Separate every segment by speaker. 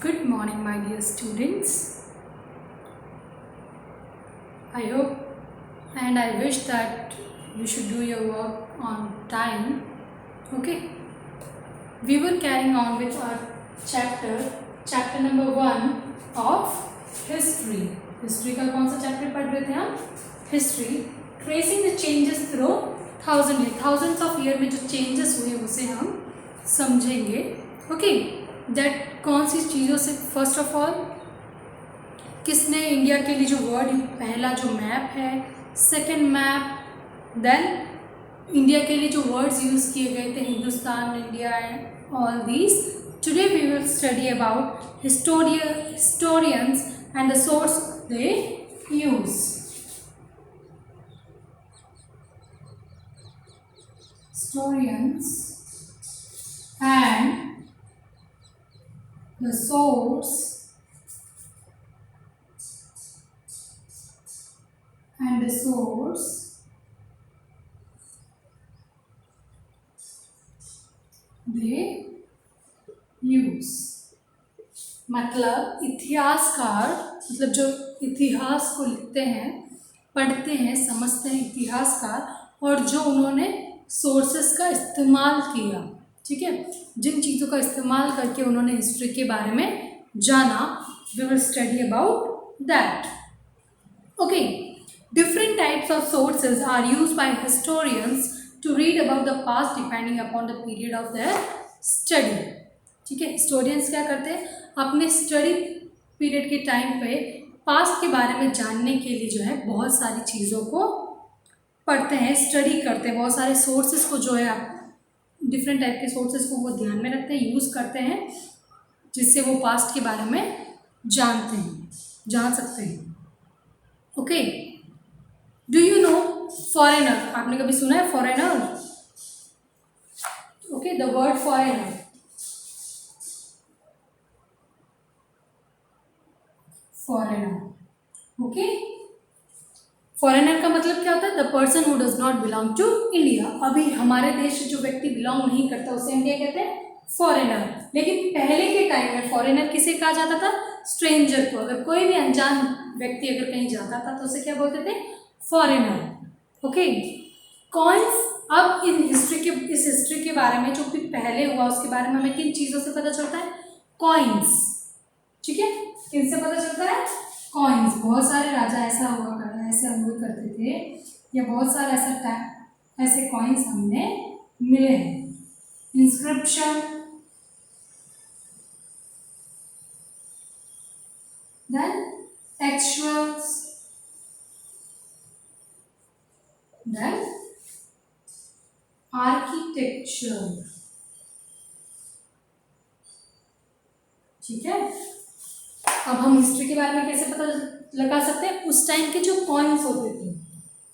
Speaker 1: Good morning, my dear students. I hope and I wish that you should do your work on time. Okay. We were carrying on with our chapter number 1 of history. History का कौन सा chapter पढ़ रहे थे हम? History. Tracing the changes through thousands of year में जो changes हुए उसे हम समझेंगे. ओके. दैट कौन सी चीज़ों से, फर्स्ट ऑफ ऑल किसने इंडिया के लिए जो वर्ड, पहला जो मैप है, सेकंड मैप, देन इंडिया के लिए जो वर्ड्स यूज़ किए गए थे, Hindustan, India and all these. Today we will study about historians and the source they use. Historians and the source they use. मतलब इतिहासकार, मतलब जो इतिहास को लिखते हैं, पढ़ते हैं, समझते हैं इतिहासकार, और जो उन्होंने सोर्सेस का इस्तेमाल किया, ठीक है, जिन चीज़ों का इस्तेमाल करके उन्होंने हिस्ट्री के बारे में जाना, we will study about that. Okay. Different types of sources are used by historians to read about the past depending upon the period of their study. ठीक है. हिस्टोरियंस क्या करते हैं, अपने स्टडी पीरियड के टाइम पे पास्ट के बारे में जानने के लिए जो है बहुत सारी चीज़ों को पढ़ते हैं, स्टडी करते हैं, बहुत सारे सोर्सेज को जो है, डिफरेंट टाइप के सोर्सेज को वो ध्यान में रखते हैं, यूज़ करते हैं, जिससे वो पास्ट के बारे में जान सकते हैं. Okay. Do you know foreigner? आपने कभी सुना है foreigner? Okay. The word foreigner, okay. Foreigner का मतलब क्या होता है? The person who does not belong to India. अभी हमारे देश से जो व्यक्ति बिलोंग नहीं करता उसे हम क्या कहते हैं? फॉरेनर. लेकिन पहले के टाइम में फॉरेनर किसे कहा जाता था? स्ट्रेंजर को. अगर कोई भी अनजान व्यक्ति अगर कहीं जाता था तो उसे क्या बोलते थे? फॉरेनर. ओके. कॉइन्स. अब इस हिस्ट्री के बारे में, जो भी पहले हुआ उसके बारे में हमें किन चीज़ों से पता चलता है? कॉइन्स. ठीक है. किनसे पता चलता है? कॉइन्स. बहुत सारे राजा ऐसे हुआ करते थे, या बहुत सारे ऐसे कॉइन्स हमने मिले हैं. Inscription, then textuals, then architecture. ठीक है. अब हम हिस्ट्री के बारे में कैसे पता लगा सकते हैं? उस टाइम के जो कॉइन्स होते थे,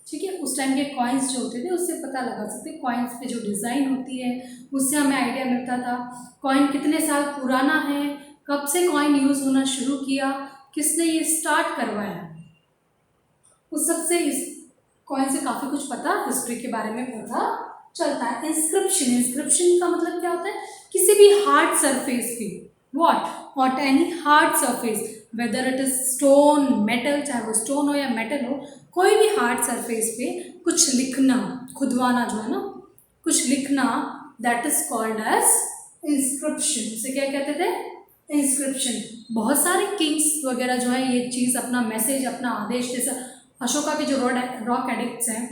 Speaker 1: ठीक है, उस टाइम के कॉइन्स जो होते थे उससे पता लगा सकते हैं. कॉइन्स पे जो डिज़ाइन होती है उससे हमें आइडिया मिलता था कॉइन कितने साल पुराना है, कब से कॉइन यूज़ होना शुरू किया, किसने ये स्टार्ट करवाया. उस सबसे इस कॉइन से काफ़ी कुछ पता हिस्ट्री के बारे में पता चलता है. इंस्क्रिप्शन का मतलब क्या होता है? किसी भी हार्ड सरफेस पे, what any hard surface, whether it is stone, metal, चाहे वो स्टोन हो या मेटल हो, कोई भी हार्ड सरफेस पे कुछ लिखना, खुदवाना, जो है ना, कुछ लिखना, that is called as inscription. इसे क्या कहते थे? इंस्क्रिप्शन. बहुत सारे किंग्स वगैरह जो है ये चीज़, अपना मैसेज, अपना आदेश, जैसा अशोका के जो रॉक एडिक्ट्स हैं,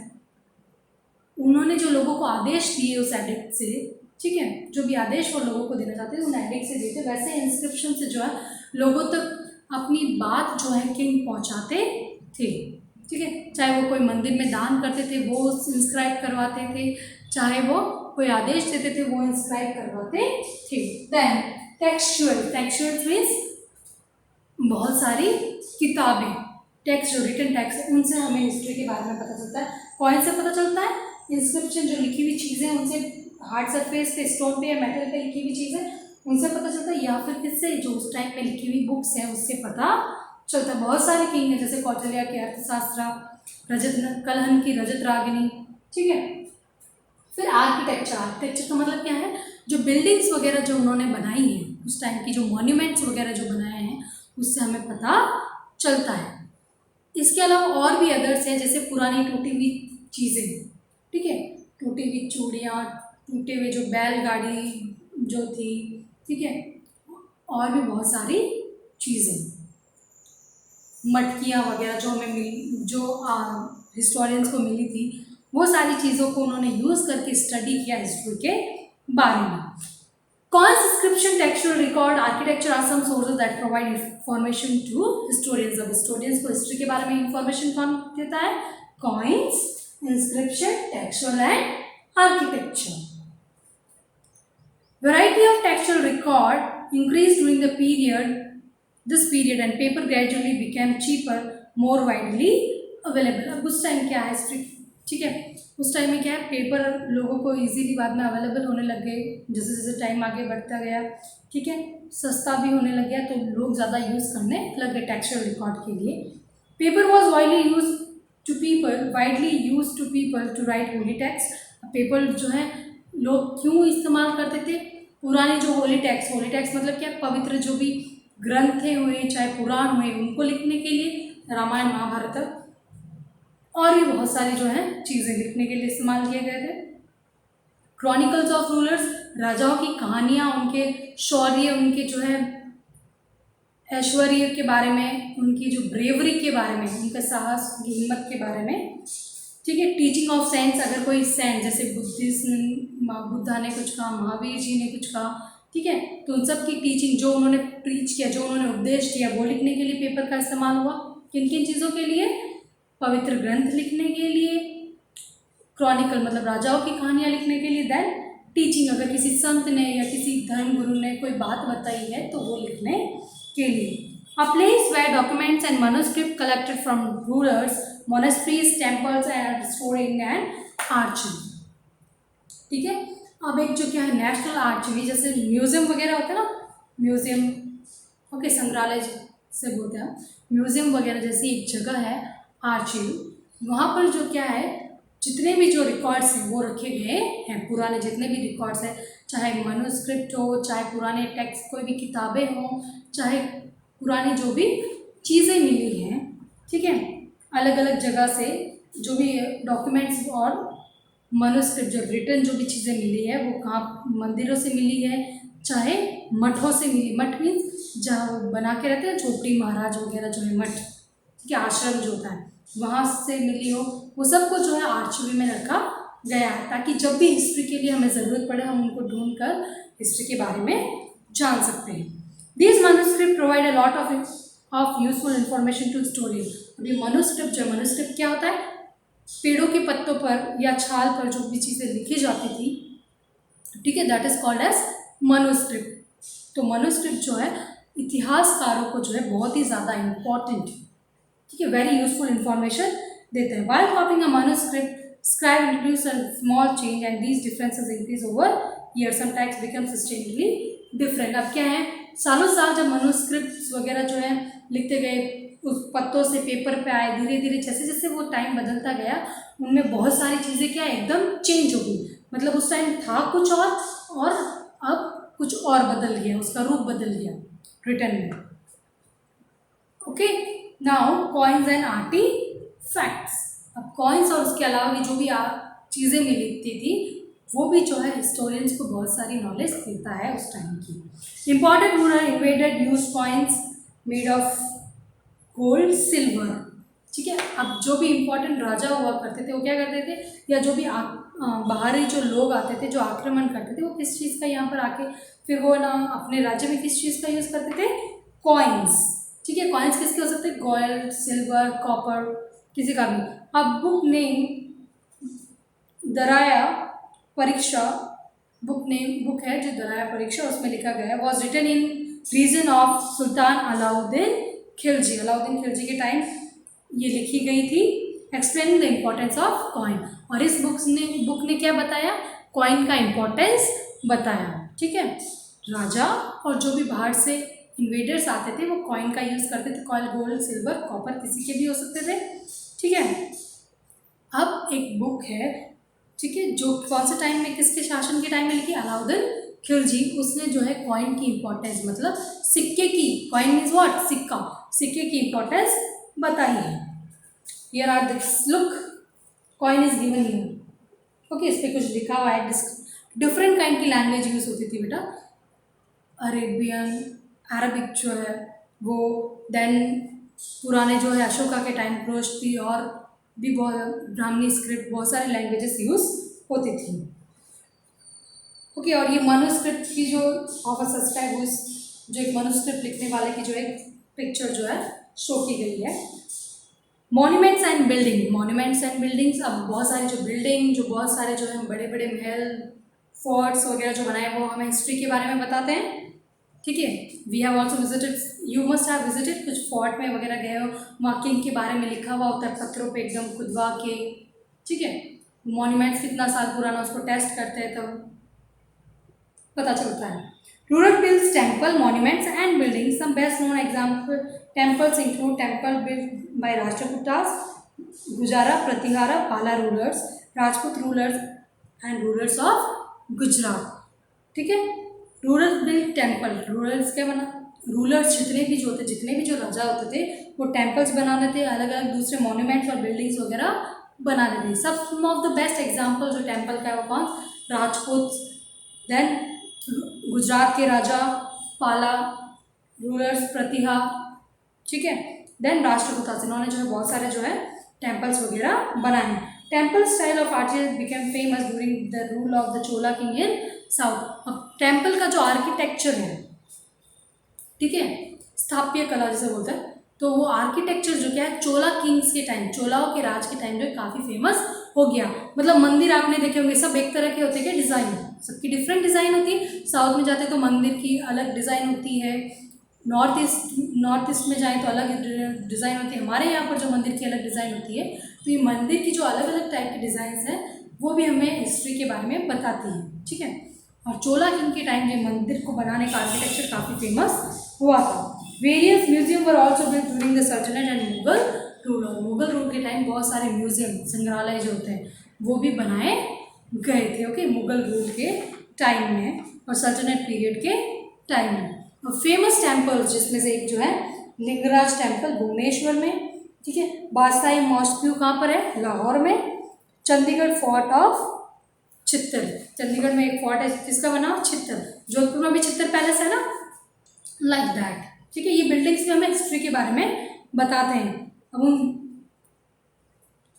Speaker 1: उन्होंने जो लोगों को आदेश दिए उस एडिक्ट से, ठीक है, जो भी आदेश वो लोगों को देना चाहते थे उन एडिक्ट से देते, वैसे इंस्क्रिप्शन से जो है लोगों तक अपनी बात जो है किंग पहुंचाते थे. ठीक है. चाहे वो कोई मंदिर में दान करते थे वो इंस्क्राइब करवाते थे, चाहे वो कोई आदेश देते थे वो इंस्क्राइब करवाते थे. देन टेक्सचुअल मीन्स बहुत सारी किताबें, टेक्स्ट, जो रिटन टेक्स्ट है, उनसे हमें हिस्ट्री के बारे में पता चलता है. कॉइन से पता चलता है. इंस्क्रिप्शन, जो लिखी हुई चीज़ें, उनसे हार्ड सरफेस पे, स्टोन पे या मेटल पे लिखी हुई चीज़ें, उनसे पता चलता है, या फिर किससे? जो उस टाइम पे लिखी हुई बुक्स हैं उससे पता चलता है. बहुत सारे किंग हैं, जैसे कौटिल्य के अर्थशास्त्र, कलहन की रजत रागिनी. ठीक है. फिर आर्किटेक्चर का मतलब क्या है? जो बिल्डिंग्स वगैरह जो उन्होंने बनाई हैं, उस टाइम की जो मॉन्यूमेंट्स वगैरह जो बनाए हैं उससे हमें पता चलता है। इसके अलावा और भी अदर्स हैं, जैसे पुरानी टूटी हुई चीज़ें, ठीक है, टूटी हुई चूड़ियाँ, टूटे हुए जो बैलगाड़ी जो थी, ठीक है, और भी बहुत सारी चीज़ें, मटकियाँ वगैरह जो हमें मिली, जो हिस्टोरियंस को मिली थी, वो सारी चीज़ों को उन्होंने यूज़ करके स्टडी किया हिस्ट्री के बारे में। Coins, inscription, textual record, architecture are some sources that provide information to historians. अब historians को हिस्ट्री के बारे में इंफॉर्मेशन कौन देता है? Coins, inscription, textual and architecture. Variety of textual record increased during the this period and paper gradually became cheaper, more widely available. अब उस टाइम क्या है हिस्ट्री, ठीक है, उस टाइम में क्या है, पेपर लोगों को इजीली बाद में अवेलेबल होने लग गए, जैसे जैसे टाइम आगे बढ़ता गया, ठीक है, सस्ता भी होने लग गया, तो लोग ज़्यादा यूज़ करने लग गए टेक्सचुअल रिकॉर्ड के लिए। Paper was widely use to people to write holy text. Paper जो है लोग क्यों इस्तेमाल करते थे? पुराने जो होली टेक्स्ट मतलब क्या, पवित्र जो भी ग्रंथ हुए, चाहे पुराण हुए, उनको लिखने के लिए, रामायण महाभारत और भी बहुत सारी जो है चीज़ें लिखने के लिए इस्तेमाल किए गए थे। क्रॉनिकल्स ऑफ रूलर्स, राजाओं की कहानियाँ, उनके शौर्य, उनके जो है ऐश्वर्य के बारे में, उनकी जो ब्रेवरी के बारे में, उनके साहस, उनकी हिम्मत के बारे में, ठीक है। टीचिंग ऑफ सेंट्स, अगर कोई सेंट जैसे बुद्धा ने कुछ कहा, महावीर जी ने कुछ कहा, ठीक है, तो उन सब की टीचिंग जो उन्होंने प्रीच किया, जो उन्होंने उपदेश दिया, वो लिखने के लिए पेपर का इस्तेमाल हुआ। किन किन चीज़ों के लिए? पवित्र ग्रंथ लिखने के लिए, क्रॉनिकल मतलब राजाओं की कहानियाँ लिखने के लिए, देन टीचिंग, अगर किसी संत ने या किसी धर्म गुरु ने कोई बात बताई है तो वो लिखने के लिए। A place where documents and manuscript collected from rulers, monasteries, temples and stored in an archive, ठीक है। अब एक जो क्या है नेशनल आर्चिव, जैसे म्यूजियम वगैरह होता है ना, म्यूजियम, ओके, संग्रहालय से बोलते हैं, म्यूजियम वगैरह जैसी एक जगह है आर्चिव, वहाँ पर जो क्या है, जितने भी जो रिकॉर्ड्स हैं वो रखे गए हैं, पुराने जितने भी रिकॉर्ड्स हैं, चाहे मनुस्क्रिप्ट हो, चाहे पुराने टेक्स्ट, कोई भी किताबें हों, चाहे पुरानी जो भी चीज़ें मिली हैं, ठीक है, अलग अलग जगह से जो भी डॉक्यूमेंट्स और मनुस्क्रिप्ट जो रिटन जो भी चीज़ें मिली है, वो कहाँ, मंदिरों से मिली है, चाहे मठों से मिली, मठ मीन्स जहाँ बना के रहते हैं झोपड़ी, महाराज वगैरह जो है मठ, ठीक है, आश्रम जो होता है, वहाँ से मिली हो, वो सबको जो है आर्चिव में रखा गया है, ताकि जब भी हिस्ट्री के लिए हमें ज़रूरत पड़े हम उनको ढूंढ कर हिस्ट्री के बारे में जान सकते हैं। These manuscripts provide a lot of useful information to historians. अभी मनुस्क्रिप्ट क्या होता है? पेड़ों के पत्तों पर या छाल पर जो भी चीज़ें लिखी जाती थी, ठीक है, that is called as manuscript. तो मनुस्क्रिप्ट जो है इतिहासकारों को जो है बहुत ही ज़्यादा इम्पॉर्टेंट, ठीक है, वेरी यूजफुल इंफॉर्मेशन देते हैं। While copying a manuscript, scribe introduce a small change and these differences increase over years. Some texts become sustainably different. अब क्या है, सालों साल जब मनुस्क्रिप्ट वगैरह जो है लिखते गए, उस पत्तों से पेपर पे आए, धीरे धीरे जैसे जैसे वो टाइम बदलता गया, उनमें बहुत सारी चीज़ें क्या एकदम चेंज हो गई, मतलब उस टाइम था कुछ और अब कुछ और बदल गया, उसका रूप बदल गया रिटर्न में। Okay, now coins and artefacts. अब कॉइन्स और उसके अलावा भी जो भी चीज़ें मिलती थी वो भी जो है हिस्टोरियंस को बहुत सारी नॉलेज देता है उस टाइम की। Important ruler invaded use coins made of gold silver, ठीक है। अब जो भी इम्पोर्टेंट राजा हुआ करते थे वो क्या करते थे, या जो भी बाहरी जो लोग आते थे जो आक्रमण करते थे, वो किस चीज़ का यहाँ पर आके फिर वो ना अपने राज्य में किस चीज़ का यूज़ करते थे? कॉइन्स, ठीक है। कॉइन्स किसके हो सकते हैं? गोल्ड, सिल्वर, कॉपर, किसी का भी। अब बुक नेम दराया परीक्षा, बुक है जो दराया परीक्षा, उसमें लिखा गया है, was written in reign of Sultan Alauddin Khilji. Alauddin Khilji के टाइम ये लिखी गई थी, explaining the importance of coin. और इस बुक ने क्या बताया? कॉइन का इम्पोर्टेंस बताया, ठीक है। राजा और जो भी बाहर से इन्वेडर्स आते थे वो कॉइन का यूज़ करते थे, कॉइन गोल्ड, सिल्वर, कॉपर किसी के भी हो सकते थे, ठीक है। अब एक बुक है, ठीक है, जो कौन से टाइम में, किसके शासन के टाइम में लिखी? अलाउद्दीन खिलजी, उसने जो है कॉइन की इम्पोर्टेंस, मतलब सिक्के की, कॉइन मीन्स व्हाट, सिक्का, सिक्के की इम्पोर्टेंस बताई है। Here are this, look, coin is given here. Okay, इस पे कुछ लिखा हुआ है। डिफरेंट काइंड की लैंग्वेज यूज होती थी बेटा, अरेबियन, अरबिक जो है वो, देन पुराने जो है अशोका के टाइम क्रोश थी, और भी बहुत ब्राह्मणी स्क्रिप्ट, बहुत सारी लैंग्वेजेस यूज होती थी। ओके, और ये मनुस्क्रिप्ट की जो ऑफ अ सब्सक्राइब, जो एक मनुस्क्रिप्ट लिखने वाले की जो एक पिक्चर जो है शो की गई है। Monuments and building, monuments and buildings, अब बहुत सारे जो बिल्डिंग, जो बहुत सारे जो है बड़े बड़े महल, फोर्ट्स वगैरह जो बनाए, वो हमें हिस्ट्री के बारे में बताते हैं। ठीक है, we have also visited, you must have visited, कुछ फोर्ट में वगैरह गए हो, वहाँ किंग के बारे में लिखा हुआ होता है पत्थरों पे एकदम खुदवा के। ठीक है, मॉन्यूमेंट्स कितना साल पुराना, उसको टेस्ट करते हैं तब पता चलता है। Rural builds temple, monuments and buildings. Some best known example temples include temple built by Rashtrakutas, Gujara, Pratihara, Pala rulers, Rajput rulers and rulers of Gujarat. ठीक है, रूरल बिल्ड टेम्पल, रूरल्स क्या बना, रूलर्स जितने भी जो होते, जितने भी जो राजा होते थे, वो टेम्पल्स बनाने थे, अलग अलग दूसरे मॉन्यूमेंट्स और बिल्डिंग्स वगैरह बनाने थे। सम ऑफ द बेस्ट एग्जाम्पल जो टेम्पल का है वो कौन, राजपूत, देन गुजरात के राजा पाला रूलर्स, प्रतिहा, ठीक है, देन राष्ट्रकूटास, इन्होंने जो है बहुत सारे जो है टेम्पल्स वगैरह बनाए हैं। Temple style of architecture became famous during the rule of the Chola king in south. अब टेम्पल का जो आर्किटेक्चर है, ठीक है, स्थापत्य कला जिसे बोलते हैं, तो वो आर्किटेक्चर जो क्या है, चोला किंग्स के टाइम, चोलाओं के राज के टाइम जो है काफ़ी फेमस हो गया। मतलब मंदिर आपने देखे होंगे, सब एक तरह के होते हैं, डिज़ाइन सबकी डिफरेंट डिज़ाइन होती है। साउथ में जाते तो मंदिर की अलग डिज़ाइन होती है, नॉर्थ ईस्ट में जाए तो अलग डिज़ाइन होती है, हमारे यहाँ पर जो मंदिर की अलग डिज़ाइन होती है। तो ये मंदिर की जो अलग अलग टाइप की डिज़ाइंस हैं वो भी हमें हिस्ट्री के बारे में बताती है। ठीक है, और चोला किंग के टाइम ये मंदिर को बनाने का आर्किटेक्चर काफ़ी फेमस हुआ था। Various museum were also built during the सल्तनत एंड मुगल रूल, और मुगल रूल के टाइम बहुत सारे म्यूजियम, संग्रहालय जो होते हैं वो भी बनाए गए थे। ओके, मुगल रूल के टाइम में और सल्तनत पीरियड के टाइम में। और फेमस टेम्पल्स जिसमें से एक जो है लिंगराज टेम्पल भुवनेश्वर में, ठीक है, बादशाही मॉस्क्यू कहाँ पर है, लाहौर में, चंडीगढ़ फोर्ट ऑफ चित्तर, चंडीगढ़ में एक फोर्ट है किसका बना, चित्तर, जोधपुर में भी चित्तर पैलेस है ना, लाइक दैट। ठीक है, ये बिल्डिंग्स भी हमें हिस्ट्री के बारे में बताते हैं।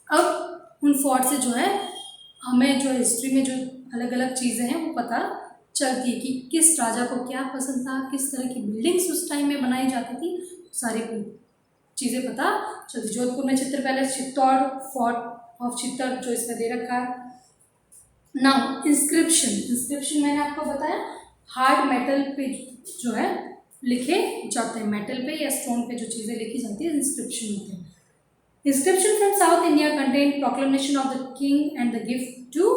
Speaker 1: अब उन फोर्ट से जो है हमें जो हिस्ट्री में जो अलग अलग चीज़ें हैं वो पता चलती है कि किस राजा को क्या पसंद था, किस तरह की बिल्डिंग्स उस टाइम में बनाई जाती थी, सारी चीज़ें पता चलती। जोधपुर में चित्तर पैलेस, चित्तौड़ फोर्ट ऑफ चित्तर जो इसमें दे रखा है। नाउ इंस्क्रिप्शन, इंस्क्रिप्शन मैंने आपको बताया हार्ड मेटल पे जो है लिखे जाते हैं, मेटल पे या स्टोन पे जो चीज़ें लिखी जाती है इंस्क्रिप्शन होते हैं। Inscription from south India contain proclamation of the king and the gift to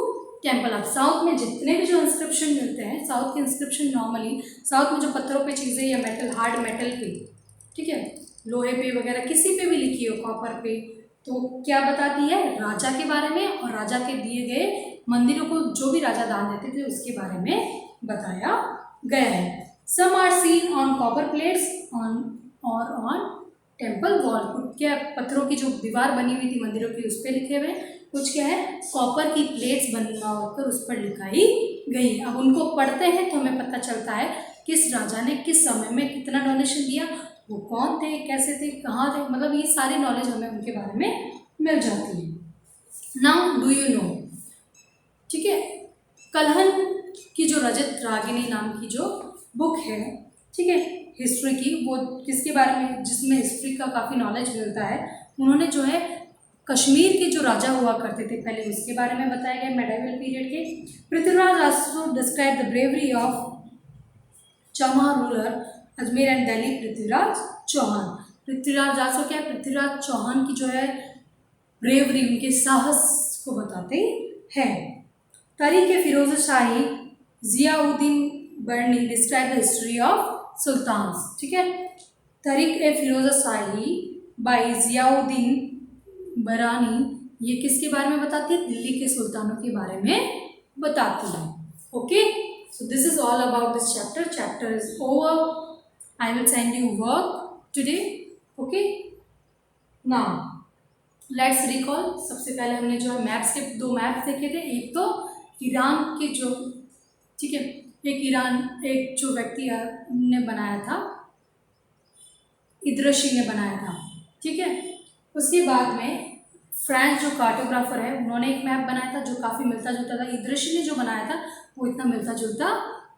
Speaker 1: temple. अब साउथ में जितने भी जो इंस्क्रिप्शन मिलते हैं, साउथ के इंस्क्रिप्शन नॉर्मली साउथ में जो पत्थरों पे चीज़ें या मेटल, हार्ड मेटल पे, ठीक है, लोहे पे वगैरह किसी पे भी लिखी हो, कॉपर पे, तो क्या बताती है, राजा के बारे में और राजा के दिए गए मंदिरों को जो भी राजा दान देते थे उसके बारे में बताया गया है। Some are seen on copper plates on और ऑन टेम्पल वॉल, क्या पत्थरों की जो दीवार बनी हुई थी मंदिरों की उस पर लिखे हुए, कुछ क्या है कॉपर की प्लेट्स बनवाकर उस पर लिखाई गई। अब उनको पढ़ते हैं तो हमें पता चलता है किस राजा ने किस समय में कितना डोनेशन दिया, वो कौन थे, कैसे थे, कहाँ थे, मतलब ये सारी नॉलेज हमें उनके बारे में मिल जाती है। नाउ डू यू नो, ठीक है, कलहन की जो रजत रागिनी नाम की जो बुक है, ठीक है, हिस्ट्री की, वो किसके बारे में, जिसमें हिस्ट्री का काफ़ी नॉलेज मिलता है। उन्होंने जो है कश्मीर के जो राजा हुआ करते थे पहले उसके बारे में बताया गया, मेडाइवल पीरियड के। Prithviraj also describe the bravery of Chauhan ruler Ajmer and Delhi, Prithviraj Chauhan. Prithviraj also क्या, पृथ्वीराज चौहान की जो है ब्रेवरी, उनके साहस को बताते हैं। Tarikh Firoz Shahi Ziauddin Barni describe the history of sultans, ठीक है, तारीख फिरोज शाही बाई जियाउद्दीन बरानी, ये किसके बारे में बताती है, दिल्ली के सुल्तानों के बारे में बताती है। Okay, So this is all about this chapter. Chapter is over. I will send you work today. Okay. Now let's recall. सबसे पहले हमने जो है मैप्स के 2 मैप्स देखे थे. एक तो ईरान के जो, ठीक है, एक जो व्यक्ति है ने बनाया था, इद्रशी ने बनाया था, ठीक है. उसके बाद में फ्रांस जो कार्टोग्राफर है उन्होंने एक मैप बनाया था जो काफ़ी मिलता जुलता था. इद्रशी ने जो बनाया था वो इतना मिलता जुलता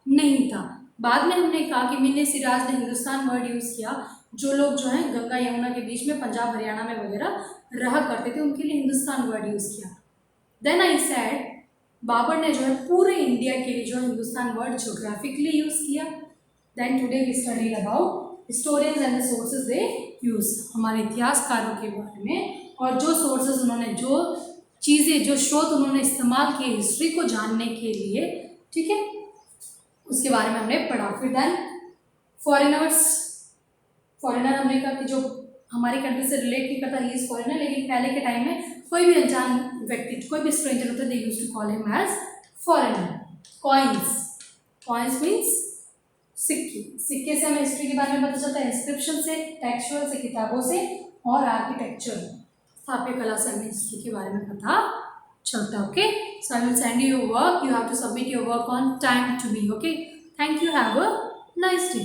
Speaker 1: नहीं था. बाद में हमने कहा कि मिन्ने सिराज ने हिंदुस्तान वर्ड यूज़ किया. जो लोग जो हैं गंगा यमुना के बीच में पंजाब हरियाणा में वगैरह रहा करते थे उनके लिए हिंदुस्तान वर्ड यूज़ किया. देन आई सेड बाबर ने जो है पूरे इंडिया के लिए जो हिंदुस्तान वर्ड ज्योग्राफिकली यूज़ किया. Then today we study about historians and the sources they use. हमारे इतिहासकारों के बारे में और जो सोर्सेज उन्होंने, जो चीज़ें, जो स्रोत उन्होंने इस्तेमाल किए हिस्ट्री को जानने के लिए, ठीक है, उसके बारे में हमने पढ़ा. फिर देन फॉरेनर हमने कहा कि जो हमारी कंट्री से रिलेट नहीं करता ही इज फॉरेनर. लेकिन पहले के टाइम में कोई भी अनजान व्यक्ति, कोई भी स्ट्रेंजर होता है, they used to call him as foreigner. Coins means सिक्के. सिक्के से हमें हिस्ट्री के बारे में पता चलता है. इंस्क्रिप्शन से, टेक्सचुअल से, किताबों से, और आर्किटेक्चर, स्थापत्य कला से हमें हिस्ट्री के बारे में पता चलता. Okay. So I will send you your work. You have to submit your work on time to me. Okay. Thank you. Have a nice day.